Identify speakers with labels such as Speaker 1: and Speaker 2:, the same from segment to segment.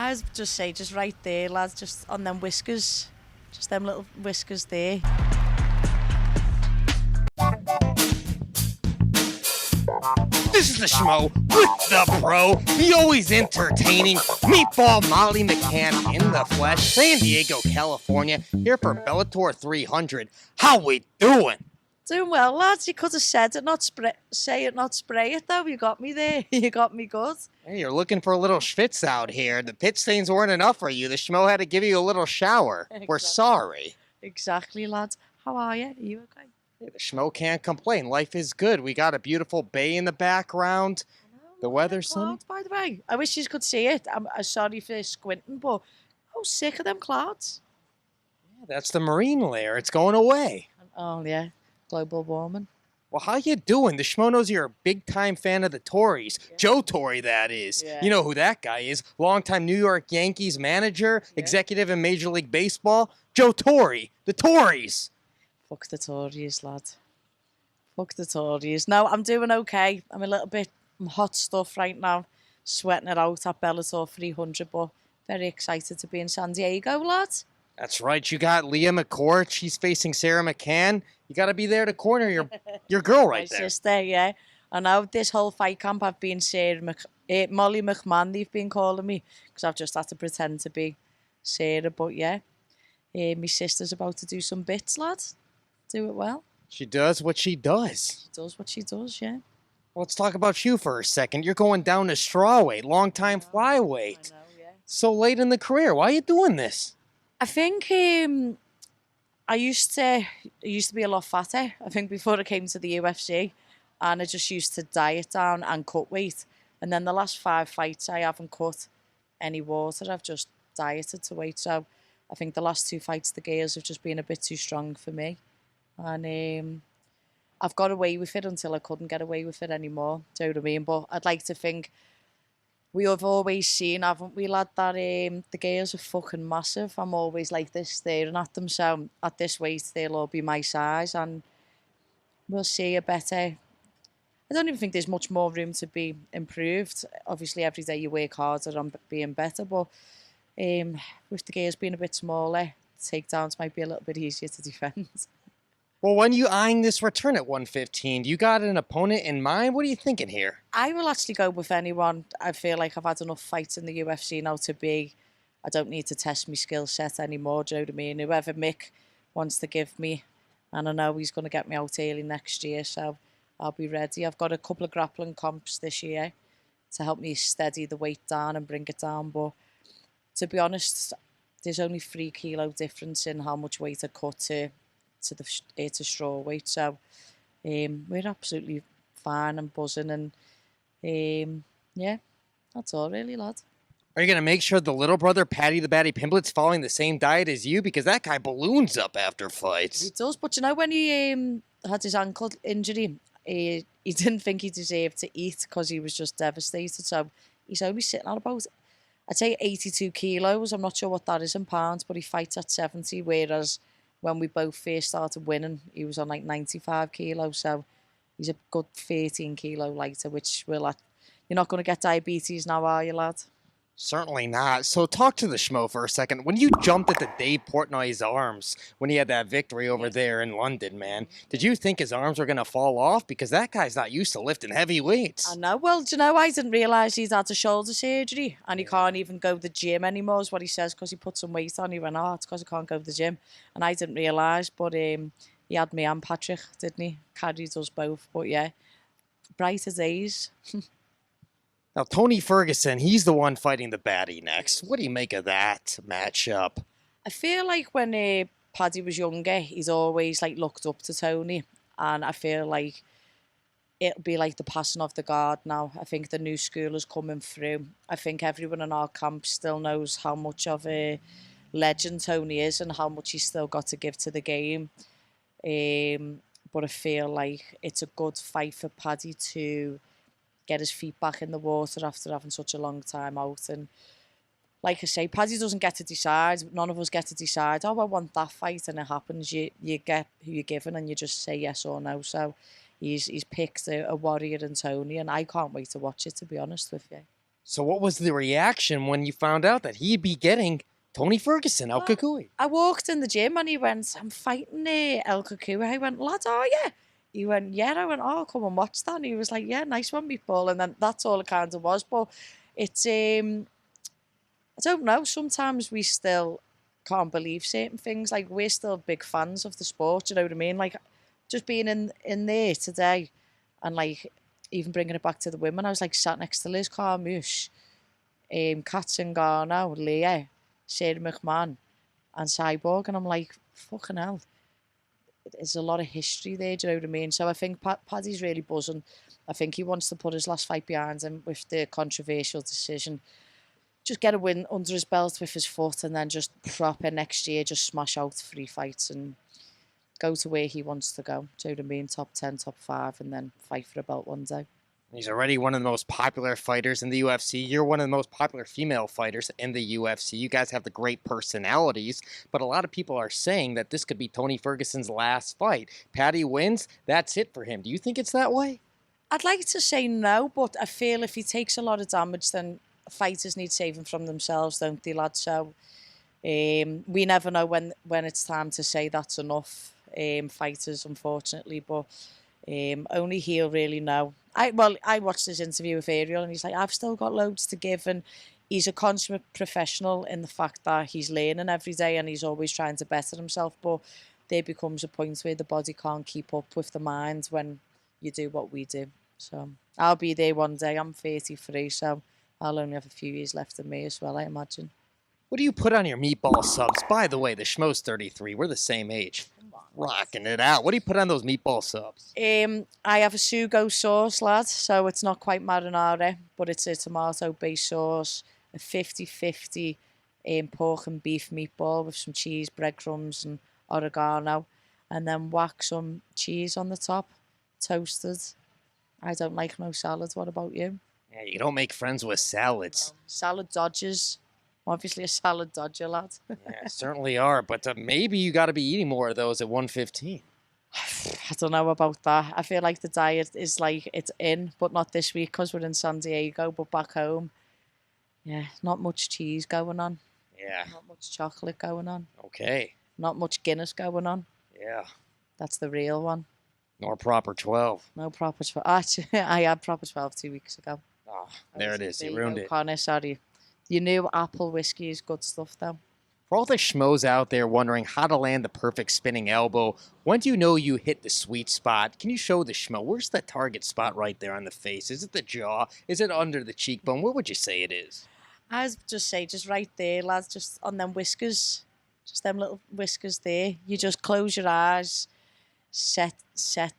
Speaker 1: I was just say, just right there, lads, just on them whiskers. Just them little whiskers there.
Speaker 2: This is the Schmo with the Pro, the always entertaining Meatball Molly McCann in the flesh, San Diego, California, here for Bellator 300. How we doing?
Speaker 1: Doing well, lads. You could have said it, not say it, not spray it, though. You got me there. You got me good.
Speaker 2: Hey, you're looking for a little schwitz out here. The pit stains weren't enough for you. The Schmo had to give you a little shower.
Speaker 1: Exactly.
Speaker 2: We're sorry.
Speaker 1: Exactly, lads. How are you? Are you okay?
Speaker 2: Hey, the Schmo can't complain. Life is good. We got a beautiful bay in the background. The weather's sunny.
Speaker 1: By the way, I wish you could see it. I'm sorry for squinting, but how sick of them clouds?
Speaker 2: Yeah, that's the marine layer. It's going away.
Speaker 1: Oh, yeah. Global warming.
Speaker 2: Well, how you doing? The Schmo knows you're a big-time fan of the Tories.
Speaker 1: Yeah.
Speaker 2: Joe Torre, that is.
Speaker 1: Yeah.
Speaker 2: You know who that guy is. Longtime New York Yankees manager, executive in Major League Baseball. Joe Torre. The Tories.
Speaker 1: Fuck the Tories, lad. Fuck the Tories. No, I'm doing okay. I'm a little bit hot stuff right now. Sweating it out at Bellator 300, but very excited to be in San Diego, lad.
Speaker 2: That's right. You got Leah McCourt. She's facing Sarah McCann. You got to be there to corner your girl right
Speaker 1: My
Speaker 2: there.
Speaker 1: sister, yeah. I know this whole fight camp I've been Molly McMahon, they've been calling me, because I've just had to pretend to be Sarah, but yeah. My sister's about to do some bits, lad. Do it well.
Speaker 2: She does what she does.
Speaker 1: She does what she does, yeah.
Speaker 2: Let's talk about you for a second. You're going down to strawweight, long-time flyweight.
Speaker 1: I know, yeah.
Speaker 2: So late in the career. Why are you doing this?
Speaker 1: I think I used to be a lot fatter, I think, before I came to the UFC, and I just used to diet down and cut weight. And then the last 5 fights, I haven't cut any water. I've just dieted to weight. So I think the last 2 fights, the gears have just been a bit too strong for me. And I've got away with it until I couldn't get away with it anymore. Do you know what I mean? But I'd like to think we have always seen, haven't we, lad, that the gears are fucking massive. I'm always like this, staring at them. So at this weight, they'll all be my size, and we'll see a better. I don't even think there's much more room to be improved. Obviously, every day you work harder on being better, but with the gears being a bit smaller, takedowns might be a little bit easier to defend.
Speaker 2: Well, when you eyeing this return at 115, you got an opponent in mind? What are you thinking here?
Speaker 1: I will actually go with anyone. I feel like I've had enough fights in the UFC now to be, I don't need to test my skill set anymore, do you know what I mean? Whoever Mick wants to give me, and I know he's going to get me out early next year, so I'll be ready. I've got a couple of grappling comps this year to help me steady the weight down and bring it down, but to be honest, there's only 3 kilo difference in how much weight I cut to strawweight, so we're absolutely fine and buzzing, and yeah, that's all really, lad.
Speaker 2: Are you going to make sure the little brother, Paddy Pimblett's following the same diet as you? Because that guy balloons up after fights.
Speaker 1: He does, but you know, when he had his ankle injury, he didn't think he deserved to eat because he was just devastated, so he's only sitting at about, I'd say 82 kilos. I'm not sure what that is in pounds, but he fights at 70, whereas when we both first started winning, he was on like 95 kilos, so he's a good 13 kilo lighter, which you're not going to get diabetes now, are you, lad?
Speaker 2: Certainly not. So talk to the Schmo for a second. When you jumped at the Dave Portnoy's arms when he had that victory over there in London, man, did you think his arms were going to fall off? Because that guy's not used to lifting heavy weights.
Speaker 1: I know. Well, do you know, I didn't realise he'd had a shoulder surgery and he can't even go to the gym anymore, is what he says, because he put some weight on. He went, oh, it's because I can't go to the gym. And I didn't realise, but he had me and Patrick, didn't he? Carried us both. But yeah, brighter days.
Speaker 2: Now, Tony Ferguson, he's the one fighting the baddie next. What do you make of that matchup?
Speaker 1: I feel like when Paddy was younger, he's always like looked up to Tony, and I feel like it'll be like the passing of the guard now. I think the new school is coming through. I think everyone in our camp still knows how much of a legend Tony is and how much he's still got to give to the game. But I feel like it's a good fight for Paddy to get his feet back in the water after having such a long time out. And like I say, Paddy doesn't get to decide. None of us get to decide, oh, I want that fight, and it happens. You get who you're given and you just say yes or no. So he's picked a warrior in Tony, and I can't wait to watch it, to be honest with you.
Speaker 2: So what was the reaction when you found out that he'd be getting Tony Ferguson, El Kakui?
Speaker 1: I walked in the gym and he went, I'm fighting El Kakui. I went, lad, are you? He went, yeah. I went, oh, come and watch that. And he was like, yeah, nice one, Meatball. And then that's all it kind of was. But it's, I don't know. Sometimes we still can't believe certain things. Like, we're still big fans of the sport, you know what I mean? Like, just being in there today and, like, even bringing it back to the women, I was, like, sat next to Liz Carmouche, Kat Zingano, Leah, Sarah McMahon, and Cyborg, and I'm like, fucking hell. There's a lot of history there, do you know what I mean? So I think Paddy's really buzzing. I think he wants to put his last fight behind him with the controversial decision. Just get a win under his belt with his foot and then just proper next year, just smash out 3 fights and go to where he wants to go. Do you know what I mean? Top 10, top 5, and then fight for a belt one day.
Speaker 2: He's already one of the most popular fighters in the UFC. You're one of the most popular female fighters in the UFC. You guys have the great personalities, but a lot of people are saying that this could be Tony Ferguson's last fight. Paddy wins, that's it for him. Do you think it's that way?
Speaker 1: I'd like to say no, but I feel if he takes a lot of damage, then fighters need saving from themselves, don't they, lad? So we never know when it's time to say that's enough, fighters, unfortunately, but only he'll really know. I watched his interview with Ariel and he's like, I've still got loads to give, and he's a consummate professional in the fact that he's learning every day and he's always trying to better himself, but there becomes a point where the body can't keep up with the mind when you do what we do. So I'll be there one day. I'm 33, so I'll only have a few years left in me as well, I imagine.
Speaker 2: What do you put on your meatball subs? By the way, the Schmo's 33. We're the same age. Rocking it out. What do you put on those meatball subs?
Speaker 1: I have a sugo sauce, lad, so it's not quite marinara, but it's a tomato-based sauce, a 50-50 pork and beef meatball with some cheese, breadcrumbs and oregano, and then whack some cheese on the top, toasted. I don't like no salad. What about you?
Speaker 2: Yeah, you don't make friends with salads.
Speaker 1: Salad dodgers. Obviously a salad dodger, lad.
Speaker 2: Yeah, certainly are, but maybe you got to be eating more of those at 115.
Speaker 1: I don't know about that. I feel like the diet is like, it's in, but not this week because we're in San Diego, but back home, yeah, not much cheese going on.
Speaker 2: Yeah.
Speaker 1: Not much chocolate going on.
Speaker 2: Okay.
Speaker 1: Not much Guinness going on.
Speaker 2: Yeah.
Speaker 1: That's the real one.
Speaker 2: Nor proper 12.
Speaker 1: No proper 12. Actually, I had proper 12 2 weeks ago.
Speaker 2: Oh, there it is. You ruined it.
Speaker 1: Connor, sorry. Your new apple whiskey is good stuff, though.
Speaker 2: For all the schmoes out there wondering how to land the perfect spinning elbow, when do you know you hit the sweet spot? Can you show the schmo? Where's the target spot right there on the face? Is it the jaw? Is it under the cheekbone? Where would you say it is?
Speaker 1: I'd just say just right there, lads, just on them whiskers. Just them little whiskers there. You just close your eyes, set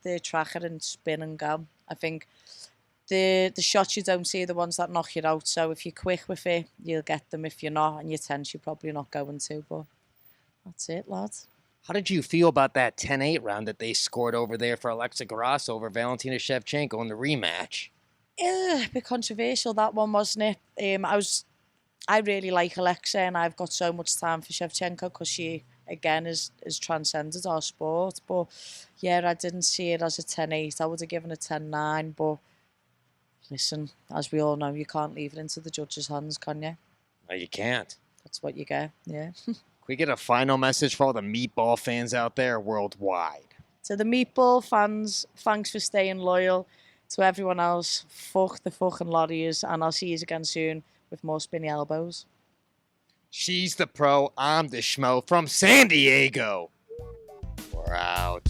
Speaker 1: the tracker and spin and go. I think the shots you don't see are the ones that knock you out. So if you're quick with it, you'll get them. If you're not and you're tense, you're probably not going to. But that's it, lads.
Speaker 2: How did you feel about that 10-8 round that they scored over there for Alexa Grasso over Valentina Shevchenko in the rematch?
Speaker 1: A bit controversial, that one, wasn't it? I really like Alexa, and I've got so much time for Shevchenko because she, again, has transcended our sport. But yeah, I didn't see it as a 10-8. I would have given a 10-9, but listen, as we all know, you can't leave it into the judges' hands, can you?
Speaker 2: No, you can't.
Speaker 1: That's what you get, yeah.
Speaker 2: Can we get a final message for all the Meatball fans out there worldwide?
Speaker 1: To the Meatball fans, thanks for staying loyal. To everyone else, fuck the fucking lorries, and I'll see you again soon with more spinny elbows.
Speaker 2: She's the pro, I'm the schmo from San Diego. We're out.